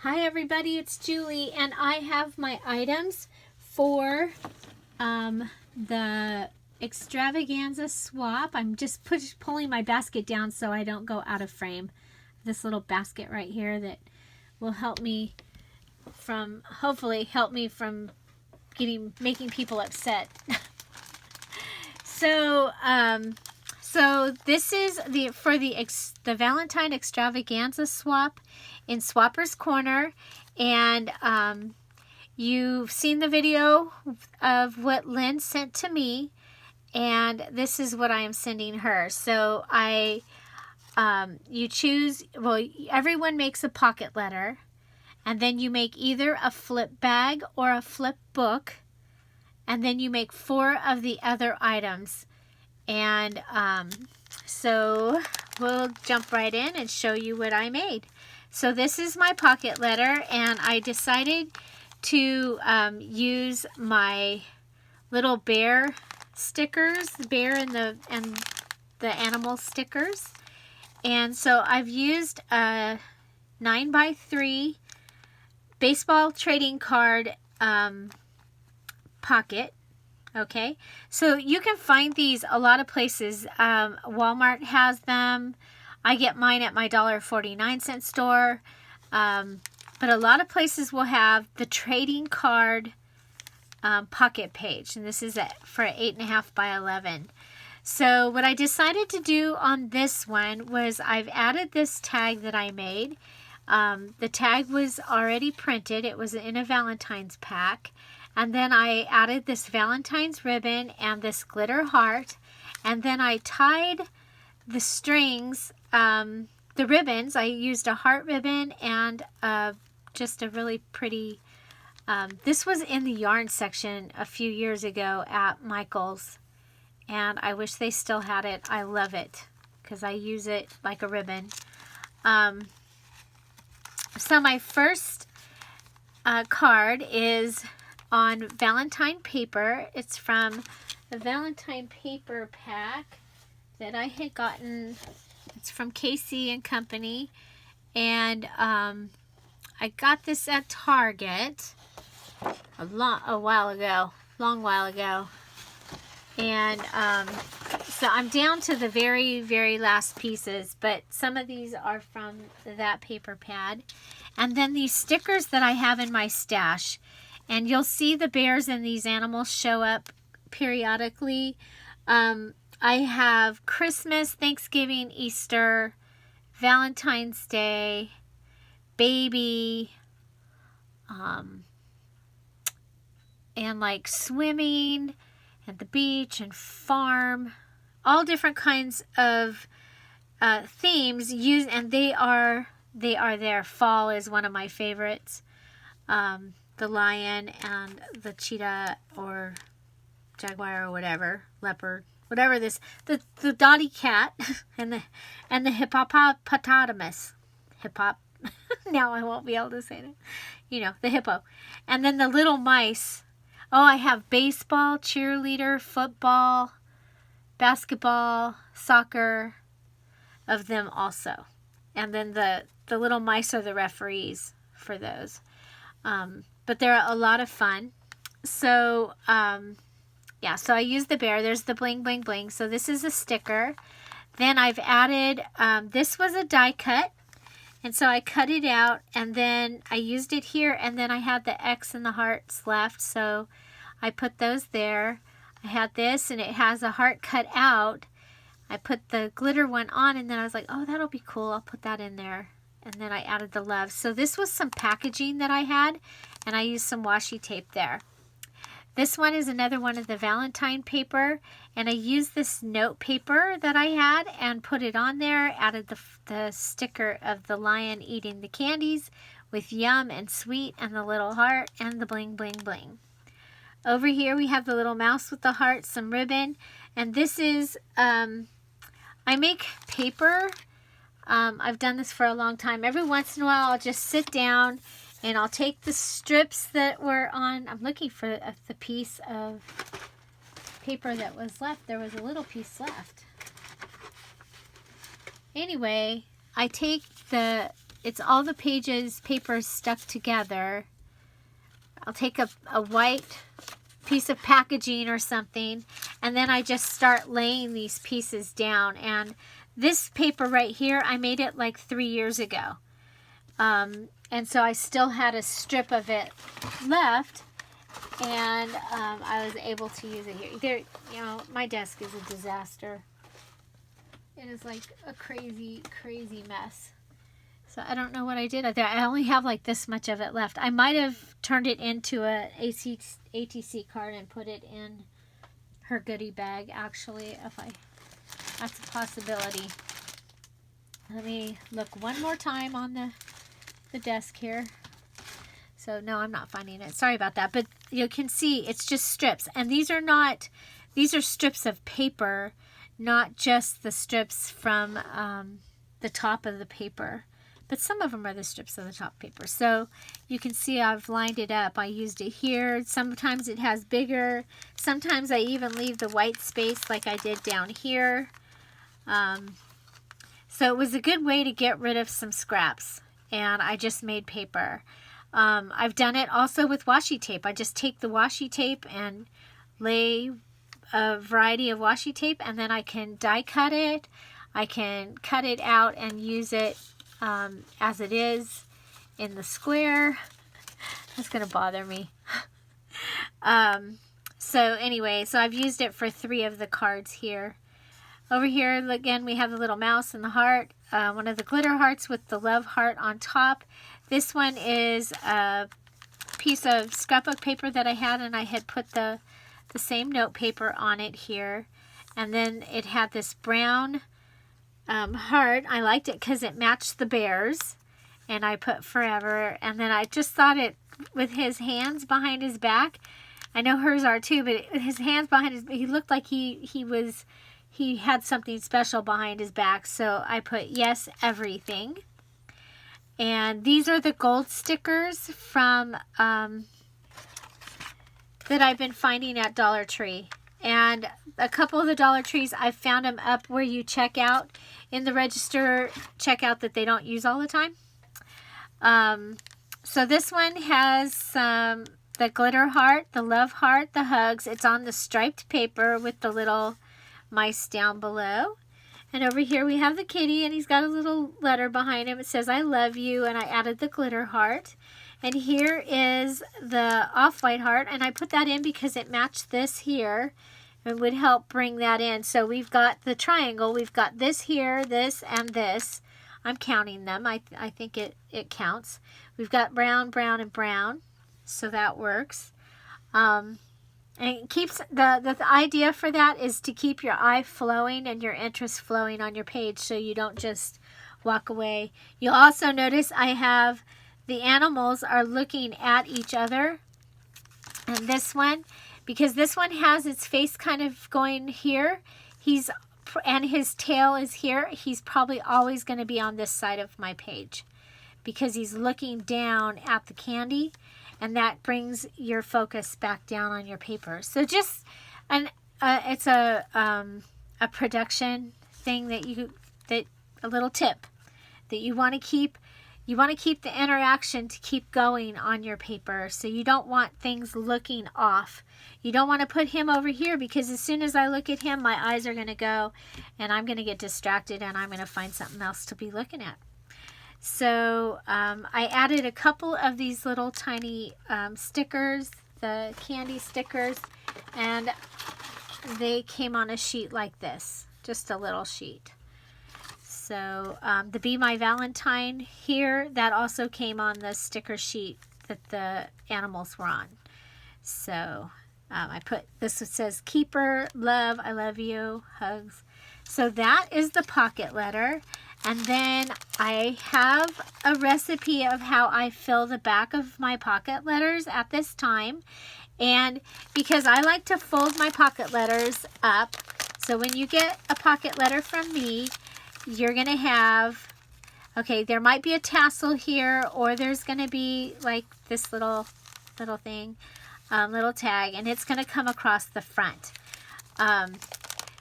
Hi everybody, it's Julie, and I have my items for the extravaganza swap. I'm just pulling my basket down so I don't go out of frame. This little basket right here that will help me from, hopefully help me from making people upset. So this is the Valentine extravaganza swap in Swapper's Corner, and you've seen the video of what Lynn sent to me, and this is what I am sending her. So you choose, well, everyone makes a pocket letter, and then you make either a flip bag or a flip book, and then you make 4 of the other items. And so we'll jump right in and show you what I made. So this is my pocket letter, and I decided to use my little bear stickers, the bear and the animal stickers. And so I've used a 9x3 baseball trading card pocket. Okay, so you can find these a lot of places. Walmart has them. I get mine at my $1.49 store. But a lot of places will have the trading card pocket page. And this is for 8.5 by 11. So what I decided to do on this one was I've added this tag that I made. The tag was already printed. It was in a Valentine's pack. And then I added this Valentine's ribbon and this glitter heart. And then I tied the strings, the ribbons. I used a heart ribbon and just a really pretty, this was in the yarn section a few years ago at Michael's. And I wish they still had it. I love it because I use it like a ribbon. So my first card is on Valentine paper. It's from the Valentine paper pack that I had gotten. It's from Casey and Company, and I got this at Target a long while ago. And so I'm down to the very, very last pieces, but some of these are from that paper pad. And then these stickers that I have in my stash. And you'll see the bears and these animals show up periodically. I have Christmas, Thanksgiving, Easter, Valentine's Day, baby, and like swimming at the beach and farm. All different kinds of themes used, and they are there. Fall is one of my favorites. The lion and the cheetah or jaguar or whatever, leopard, whatever this, the dotty cat and the hippopotamus. Now I won't be able to say it. You know, the hippo. And then the little mice. Oh, I have baseball, cheerleader, football, basketball, soccer of them also. And then the little mice are the referees for those. But they're a lot of fun. So, yeah, so I used the bear. There's the bling, bling, bling. So this is a sticker. Then I've added, this was a die cut. And so I cut it out, and then I used it here, and then I had the X and the hearts left. So I put those there. I had this, and it has a heart cut out. I put the glitter one on, and then I was like, oh, that'll be cool. I'll put that in there. And then I added the love. So this was some packaging that I had, and I used some washi tape there. This one is another one of the Valentine paper, and I used this note paper that I had and put it on there, added the sticker of the lion eating the candies with yum and sweet and the little heart and the bling, bling, bling. Over here we have the little mouse with the heart, some ribbon, and this is, I make paper. I've done this for a long time. Every once in a while, I'll just sit down and I'll take the strips that were on. I'm looking for the piece of paper that was left. There was a little piece left. Anyway, I take the it's all the pages, paper stuck together. I'll take a white piece of packaging or something, and then I just start laying these pieces down. And this paper right here, I made it like 3 years ago. And so I still had a strip of it left, and I was able to use it here. There, you know, my desk is a disaster. It is like a crazy, crazy mess. So I don't know what I did. I only have like this much of it left. I might have turned it into a ATC card and put it in her goodie bag, actually. That's a possibility. Let me look one more time on the desk here. So no, I'm not finding it. Sorry about that. But you can see it's just strips. And these are strips of paper, not just the strips from the top of the paper. But some of them are the strips of the top paper. So you can see I've lined it up. I used it here. Sometimes it has bigger. Sometimes I even leave the white space like I did down here. So it was a good way to get rid of some scraps. And I just made paper. I've done it also with washi tape. I just take the washi tape and lay a variety of washi tape, and then I can die cut it. I can cut it out and use it as it is in the square. That's going to bother me. So anyway, so I've used it for 3 of the cards here. Over here, again, we have the little mouse and the heart. One of the glitter hearts with the love heart on top. This one is a piece of scrapbook paper that I had, and I had put the same note paper on it here. And then it had this brown heart. I liked it because it matched the bears. And I put forever. And then I just thought it, with his hands behind his back. I know hers are too, but his hands behind his, he looked like he had something special behind his back. So I put yes, everything. And these are the gold stickers from that I've been finding at Dollar Tree. And a couple of the Dollar Trees, I found them up where you check out in the register checkout that they don't use all the time. So this one has the glitter heart, the love heart, the hugs. It's on the striped paper with the little mice down below. And over here we have the kitty, and he's got a little letter behind him. It says, I love you, and I added the glitter heart. And here is the off-white heart, and I put that in because it matched this here and would help bring that in. So we've got the triangle. We've got this here, this, and this. I'm counting them. I think it counts. We've got brown, brown, and brown, so that works. And it keeps the idea for that is to keep your eye flowing and your interest flowing on your page, so you don't just walk away. You'll also notice I have the animals are looking at each other. And this one, because this one has its face kind of going here, and his tail is here, he's probably always going to be on this side of my page because he's looking down at the candy. And that brings your focus back down on your paper. So just, it's a production thing that a little tip that you want to keep. You want to keep the interaction to keep going on your paper. So you don't want things looking off. You don't want to put him over here because as soon as I look at him, my eyes are going to go and I'm going to get distracted and I'm going to find something else to be looking at. So I added a couple of these little tiny stickers, the candy stickers, and they came on a sheet like this, just a little sheet. So the Be My Valentine here, that also came on the sticker sheet that the animals were on. So I put, this says Keeper, Love, I Love You, Hugs. So that is the pocket letter. And then I have a recipe of how I fill the back of my pocket letters at this time. And because I like to fold my pocket letters up, so when you get a pocket letter from me, you're going to have, okay, there might be a tassel here, or there's going to be like this little thing, little tag, and it's going to come across the front.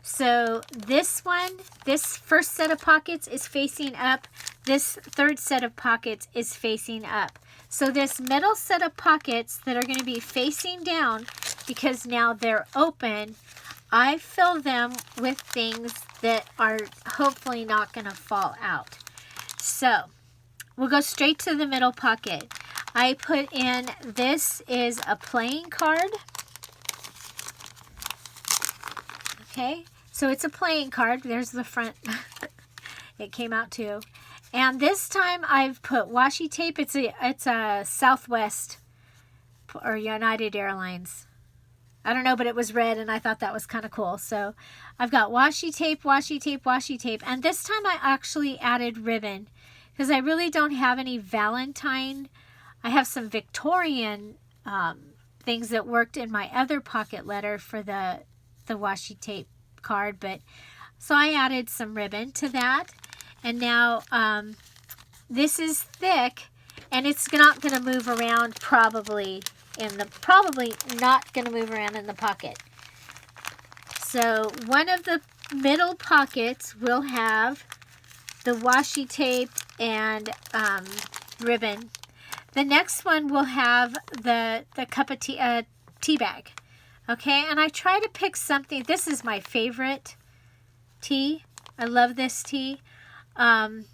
So this one, this first set of pockets is facing up this third set of pockets is facing up. So this middle set of pockets that are going to be facing down, because now they're open, I fill them with things that are hopefully not going to fall out. So we'll go straight to the middle pocket. I put in, this is a playing card. Okay, so it's a playing card. There's the front. It came out too. And this time I've put washi tape. It's a Southwest or United Airlines. I don't know, but it was red and I thought that was kind of cool. So I've got washi tape, washi tape, washi tape. And this time I actually added ribbon because I really don't have any Valentine. I have some Victorian things that worked in my other pocket letter for the washi tape card. But so I added some ribbon to that. And now this is thick and it's not going to move around probably not going to move around in the pocket. So one of the middle pockets will have the washi tape and ribbon. The next one will have the cup of tea bag. Okay, and I try to pick something. This is my favorite tea. I love this tea. And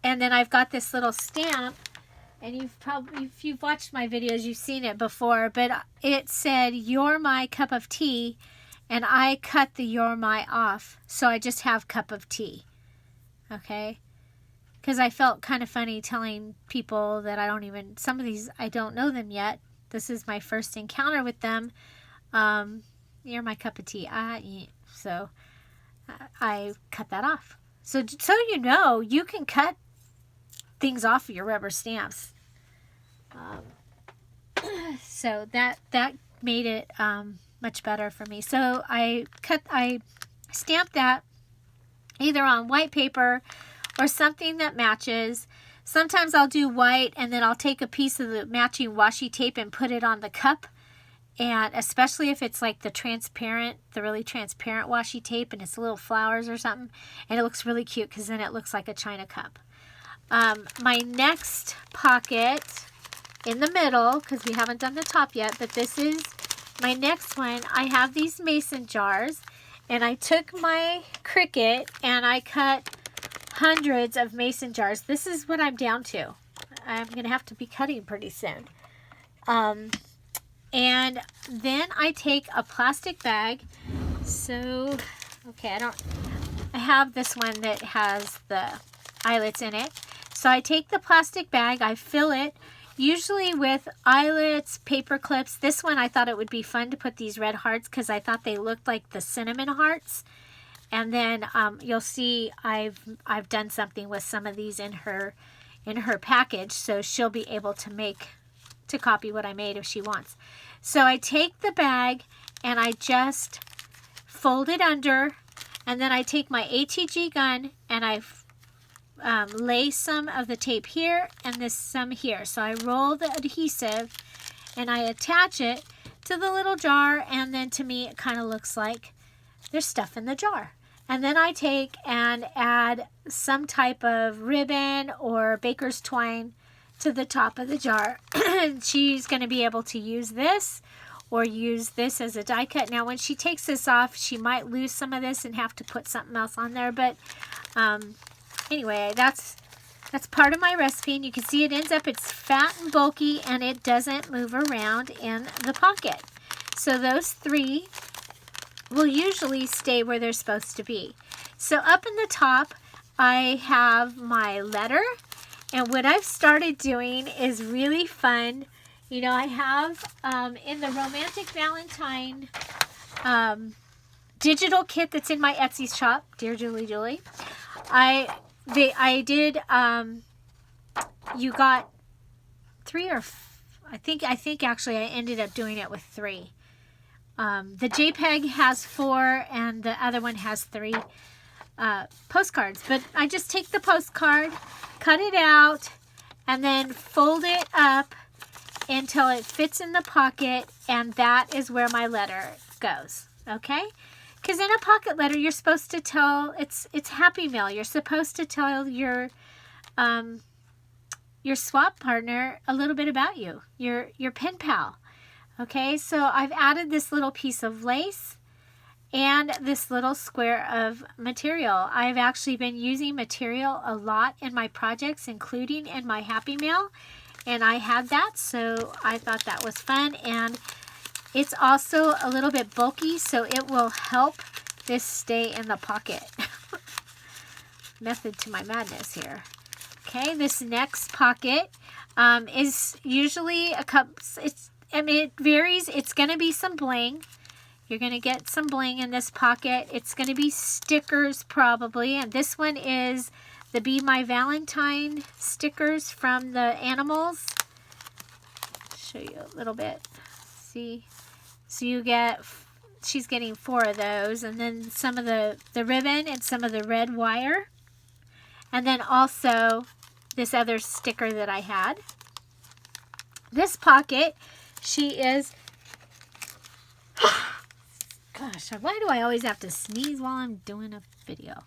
then I've got this little stamp. And if you've watched my videos, you've seen it before, but it said, "You're my cup of tea," and I cut the "You're my" off, so I just have cup of tea, okay? Because I felt kind of funny telling people that some of these, I don't know them yet. This is my first encounter with them. You're my cup of tea. So I cut that off. So you know, you can cut things off of your rubber stamps. So that made it much better for me. So I stamped that either on white paper or something that matches. Sometimes I'll do white and then I'll take a piece of the matching washi tape and put it on the cup. And especially if it's like the really transparent washi tape and it's little flowers or something. And it looks really cute because then it looks like a china cup. My next pocket in the middle, because we haven't done the top yet, but this is my next one. I have these mason jars, and I took my Cricut and I cut hundreds of mason jars. This is what I'm down to. I'm going to have to be cutting pretty soon. And then I take a plastic bag. So, okay, I have this one that has the eyelets in it. So I take the plastic bag, I fill it, usually with eyelets, paper clips. This one I thought it would be fun to put these red hearts because I thought they looked like the cinnamon hearts. And then you'll see I've done something with some of these in her package, so she'll be able to copy what I made if she wants. So I take the bag and I just fold it under, and then I take my ATG gun and I lay some of the tape here and some here. So I roll the adhesive and I attach it to the little jar, and then to me it kind of looks like there's stuff in the jar. And then I take and add some type of ribbon or baker's twine to the top of the jar. She's going to be able to use this or use this as a die cut. Now when she takes this off, she might lose some of this and have to put something else on there, but anyway, that's part of my recipe, and you can see it ends up, it's fat and bulky, and it doesn't move around in the pocket. So those three will usually stay where they're supposed to be. So up in the top, I have my letter, and what I've started doing is really fun. You know, I have in the Romantic Valentine digital kit that's in my Etsy shop, Dearjuliejulie. I did, you got 3 or I think actually I ended up doing it with 3. The JPEG has 4 and the other one has 3 postcards. But I just take the postcard, cut it out, and then fold it up until it fits in the pocket, and that is where my letter goes. Okay? Because in a pocket letter, you're supposed to tell, it's Happy Mail. You're supposed to tell your your swap partner a little bit about you, your pen pal. Okay, so I've added this little piece of lace and this little square of material. I've actually been using material a lot in my projects, including in my Happy Mail, and I had that, so I thought that was fun. And it's also a little bit bulky, so it will help this stay in the pocket. Method to my madness here. Okay, this next pocket is usually a cup. It varies. It's going to be some bling. You're going to get some bling in this pocket. It's going to be stickers probably. And this one is the Be My Valentine stickers from the animals. Show you a little bit. See? So you get, she's getting 4 of those. And then some of the ribbon and some of the red wire. And then also this other sticker that I had. This pocket, she is... Gosh, why do I always have to sneeze while I'm doing a video?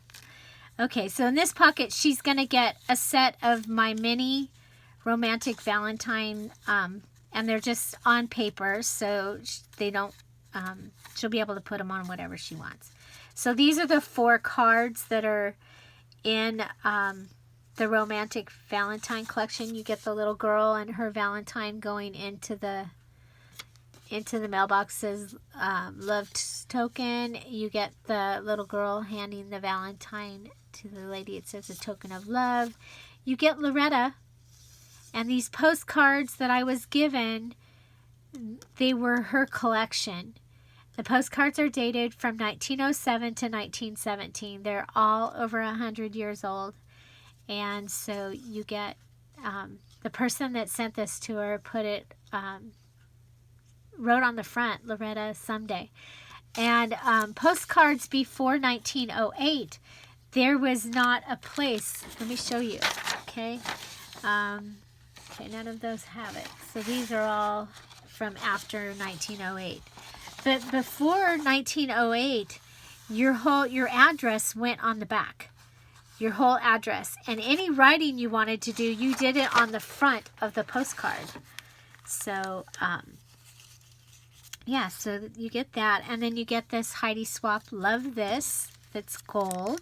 Okay, so in this pocket, she's going to get a set of my mini romantic Valentine, and they're just on paper, so they don't, she'll be able to put them on whatever she wants. So these are the 4 cards that are in the romantic Valentine collection. You get the little girl and her Valentine going into the mailbox, says love token. You get the little girl handing the Valentine to the lady. It says a token of love. You get Loretta, and these postcards that I was given, they were her collection. The postcards are dated from 1907 to 1917. They're all over 100 years old. And so you get, the person that sent this to her put it, wrote on the front, Loretta Someday. And postcards before 1908, there was not a place. Let me show you, okay? Okay, none of those have it. So these are all from after 1908. But before 1908, your address went on the back. Your whole address. And any writing you wanted to do, you did it on the front of the postcard. So, yeah, so you get that. And then you get this Heidi Swap Love This that's gold.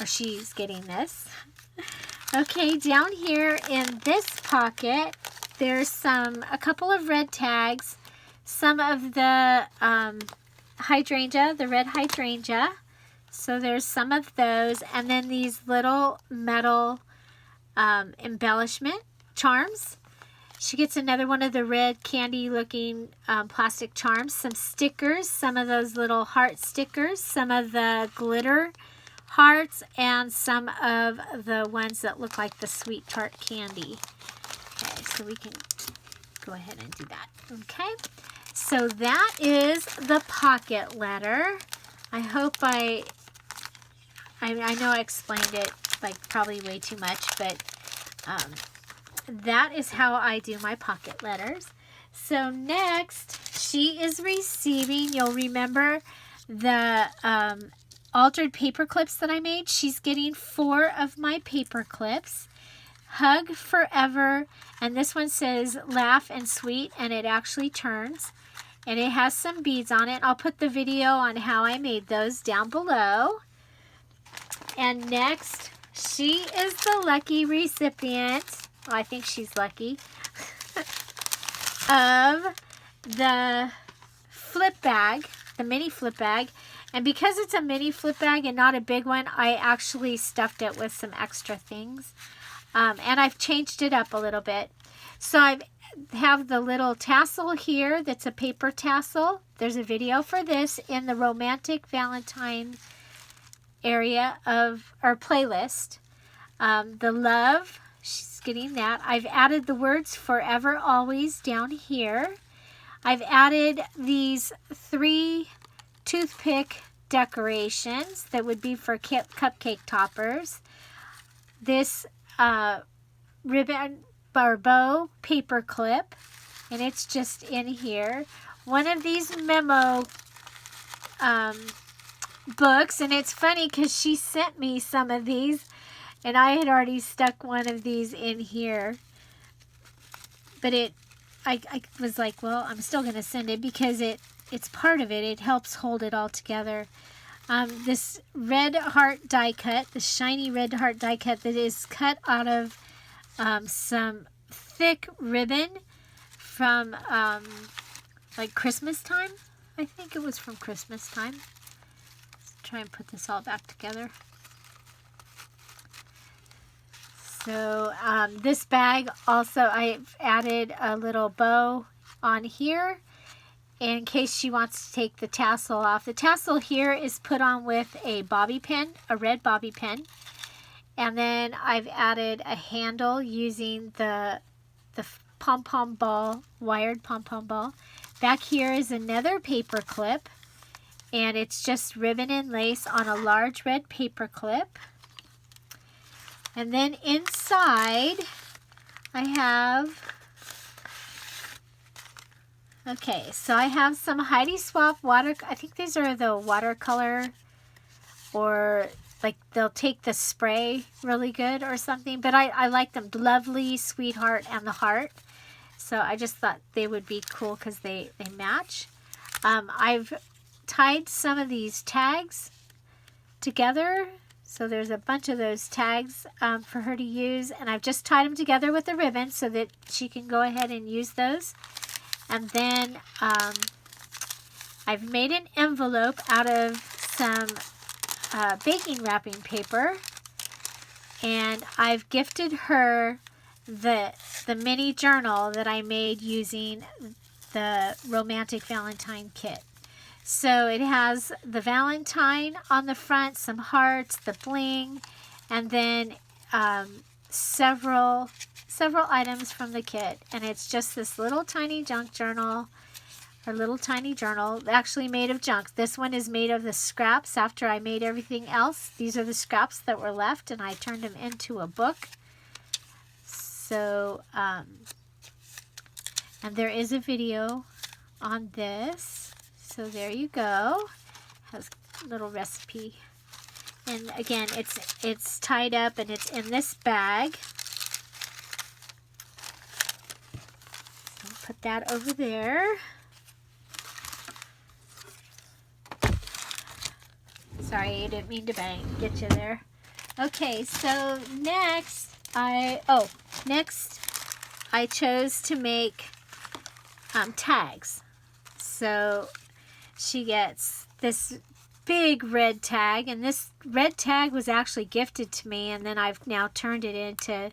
Or she's getting this. Okay, down here in this pocket, there's a couple of red tags. Some of the hydrangea, the red hydrangea. So there's some of those. And then these little metal embellishment charms. She gets another one of the red candy looking plastic charms. Some stickers, some of those little heart stickers, some of the glitter hearts, and some of the ones that look like the sweet tart candy. Okay, so we can go ahead and do that. Okay, so that is the pocket letter. I hope I know I explained it like probably way too much, but that is how I do my pocket letters. So next, she is receiving, you'll remember the altered paper clips that I made. She's getting 4 of my paper clips. Hug Forever, and this one says laugh and sweet, and it actually turns. And it has some beads on it. I'll put the video on how I made those down below. And next, she is the lucky recipient. Well, I think she's lucky. Of the flip bag, the mini flip bag. And because it's a mini flip bag and not a big one, I actually stuffed it with some extra things. And I've changed it up a little bit. So I have the little tassel here that's a paper tassel. There's a video for this in the Romantic Valentine area of our playlist. The love, she's getting that. I've added the words forever always down here. I've added these 3 toothpick decorations that would be for cupcake toppers. This ribbon or bow paper clip, and it's just in here. One of these memo books, and it's funny because she sent me some of these, And I had already stuck one of these in here. But I was like, well, I'm still going to send it because it's part of it. It helps hold it all together. This red heart die cut, the shiny red heart die cut that is cut out of some thick ribbon from like Christmas time. I think it was from Christmas time. Let's try and put this all back together. So this bag also, I've added a little bow on here in case she wants to take the tassel off. The tassel here is put on with a bobby pin, a red bobby pin. And then I've added a handle using the pom-pom ball, wired pom-pom ball. Back here is another paper clip, and it's just ribbon and lace on a large red paper clip. And then inside I have, okay, so I have some Heidi Swapp water, I think these are the watercolor, or like they'll take the spray really good or something, but I like them. Lovely, Sweetheart, and the Heart. So I just thought they would be cool because they match. I've tied some of these tags together. So there's a bunch of those tags for her to use. And I've just tied them together with a ribbon so that she can go ahead and use those. And then I've made an envelope out of some baking wrapping paper. And I've gifted her the mini journal that I made using the Romantic Valentine kit. So it has the Valentine on the front, some hearts, the bling, and then several items from the kit. And it's just this little tiny junk journal, or little tiny journal, actually made of junk. This one is made of the scraps after I made everything else. These are the scraps that were left, and I turned them into a book. So, and there is a video on this. So there you go. Has a little recipe. And again, it's tied up and it's in this bag. So put that over there. Sorry, I didn't mean to get you there. Okay, so next I chose to make tags. So she gets this big red tag, and this red tag was actually gifted to me, and then I've now turned it into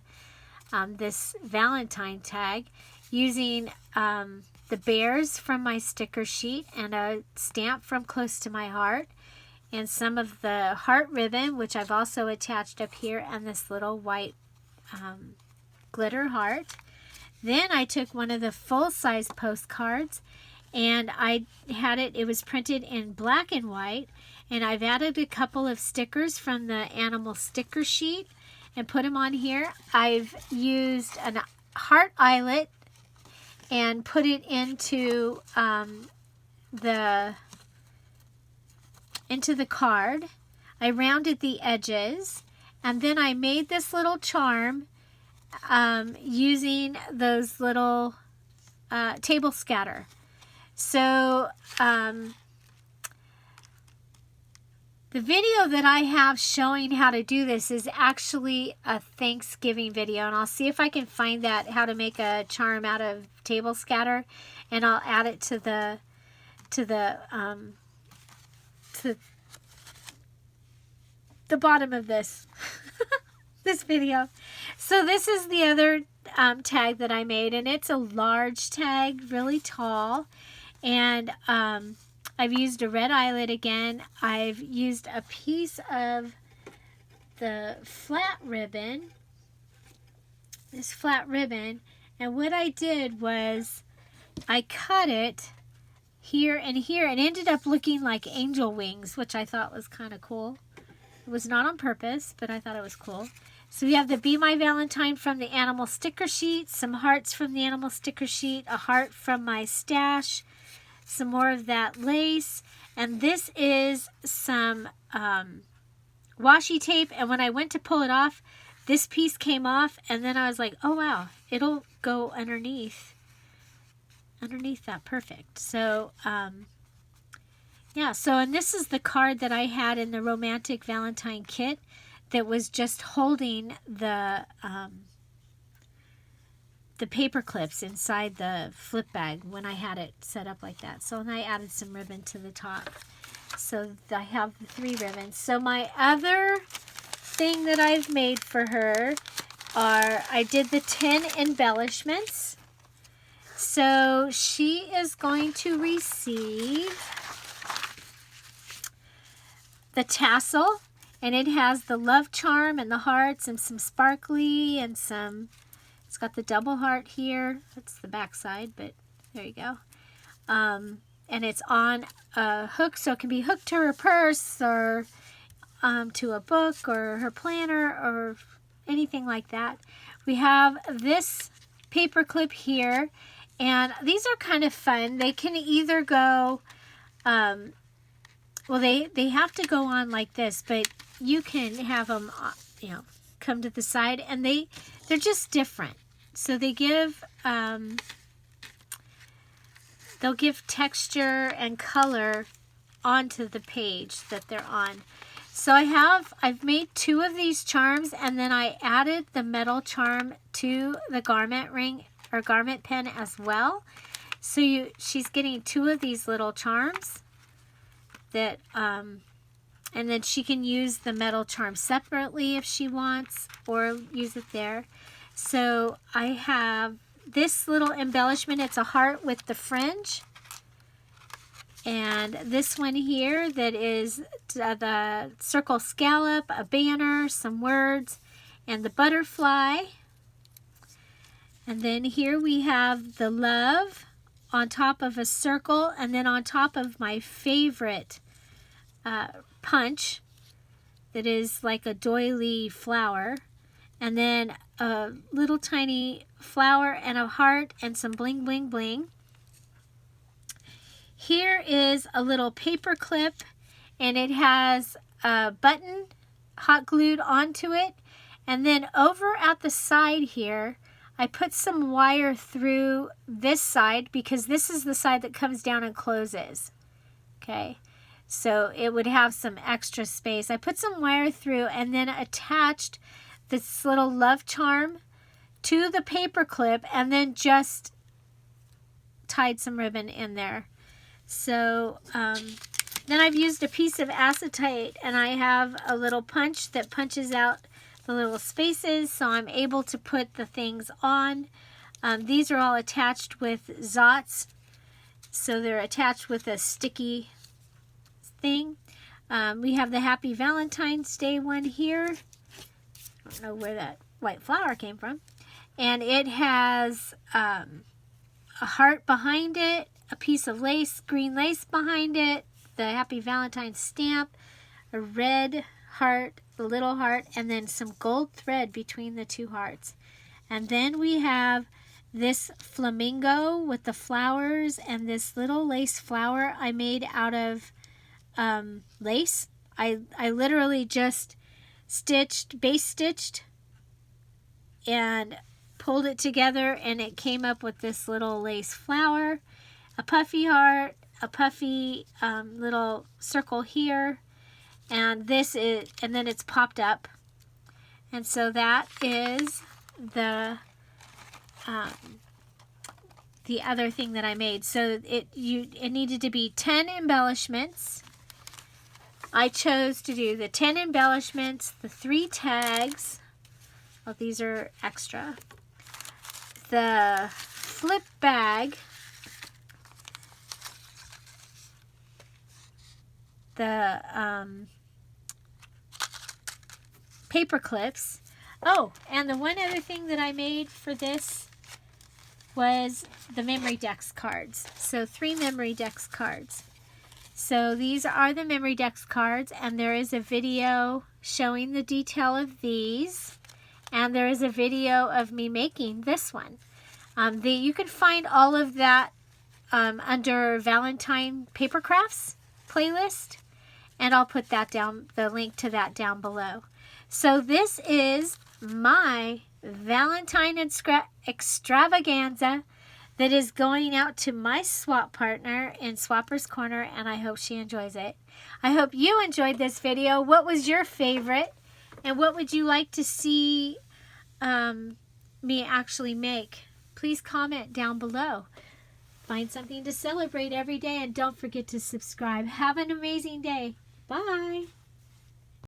this Valentine tag using the bears from my sticker sheet and a stamp from Close to My Heart, and some of the heart ribbon, which I've also attached up here, and this little white glitter heart. Then I took one of the full-size postcards, and I had it was printed in black and white, and I've added a couple of stickers from the animal sticker sheet and put them on here. I've used a heart eyelet and put it into the card. I rounded the edges, and then I made this little charm using those little table scatter. So the video that I have showing how to do this is actually a Thanksgiving video, and I'll see if I can find that, how to make a charm out of table scatter, and I'll add it to the bottom of this this video. So this is the other tag that I made, and it's a large tag, really tall, and I've used a red eyelet again. I've used a piece of the flat ribbon, this flat ribbon, and what I did was I cut it here and here, and ended up looking like angel wings, which I thought was kind of cool. It was not on purpose, but I thought it was cool. So we have the Be My Valentine from the animal sticker sheet, some hearts from the animal sticker sheet, a heart from my stash, some more of that lace, and this is some washi tape, and when I went to pull it off, this piece came off, and then I was like, oh wow, it'll go underneath that perfect. So yeah, so, and this is the card that I had in the Romantic Valentine kit that was just holding the paper clips inside the flip bag when I had it set up like that. So, and I added some ribbon to the top. So I have the 3 ribbons. So my other thing that I've made for her are, I did the 10 embellishments. So she is going to receive the tassel, and it has the love charm and the hearts and some sparkly and some, it's got the double heart here. That's the back side, but there you go. And it's on a hook, so it can be hooked to her purse or to a book or her planner or anything like that. We have this paper clip here, and these are kind of fun. They can either go, well, they have to go on like this, but you can have them, you know, come to the side, and they're just different. So they give, they'll give texture and color onto the page that they're on. So I've made 2 of these charms, and then I added the metal charm to the garment ring or garment pin as well. So she's getting 2 of these little charms that, and then she can use the metal charm separately if she wants, or use it there. So I have this little embellishment. It's a heart with the fringe. And this one here that is the circle scallop, a banner, some words, and the butterfly. And then here we have the love on top of a circle, and then on top of my favorite punch that is like a doily flower, and then a little tiny flower and a heart and some bling bling bling. Here is a little paper clip, and it has a button hot glued onto it, and then over at the side here I put some wire through this side because this is the side that comes down and closes. Okay, so it would have some extra space. I put some wire through and then attached this little love charm to the paper clip, and then just tied some ribbon in there. So then I've used a piece of acetate, and I have a little punch that punches out the little spaces, so I'm able to put the things on. These are all attached with Zots, so they're attached with a sticky thing. We have the Happy Valentine's Day one here. I don't know where that white flower came from. And it has a heart behind it, a piece of lace, green lace behind it, the Happy Valentine's stamp, a red heart, a little heart, and then some gold thread between the 2 hearts. And then we have this flamingo with the flowers and this little lace flower I made out of lace. I literally just base stitched and pulled it together, and it came up with this little lace flower, a puffy heart, a puffy little circle here, and and then it's popped up. And so that is the other thing that I made. So it needed to be 10 embellishments. I chose to do the 10 embellishments, the 3 tags. Well, these are extra. The flip bag, the paper clips. Oh, and the one other thing that I made for this was the memory dex cards. So 3 memory dex cards. So these are the memory dex cards, and there is a video showing the detail of these, and there is a video of me making this one. You can find all of that under Valentine Paper Crafts playlist, And I'll put that down, the link to that down below. So this is my Valentine extravaganza that is going out to my swap partner in Swapper's Corner, and I hope she enjoys it. I hope you enjoyed this video. What was your favorite? And what would you like to see me actually make? Please comment down below. Find something to celebrate every day, and don't forget to subscribe. Have an amazing day. Bye.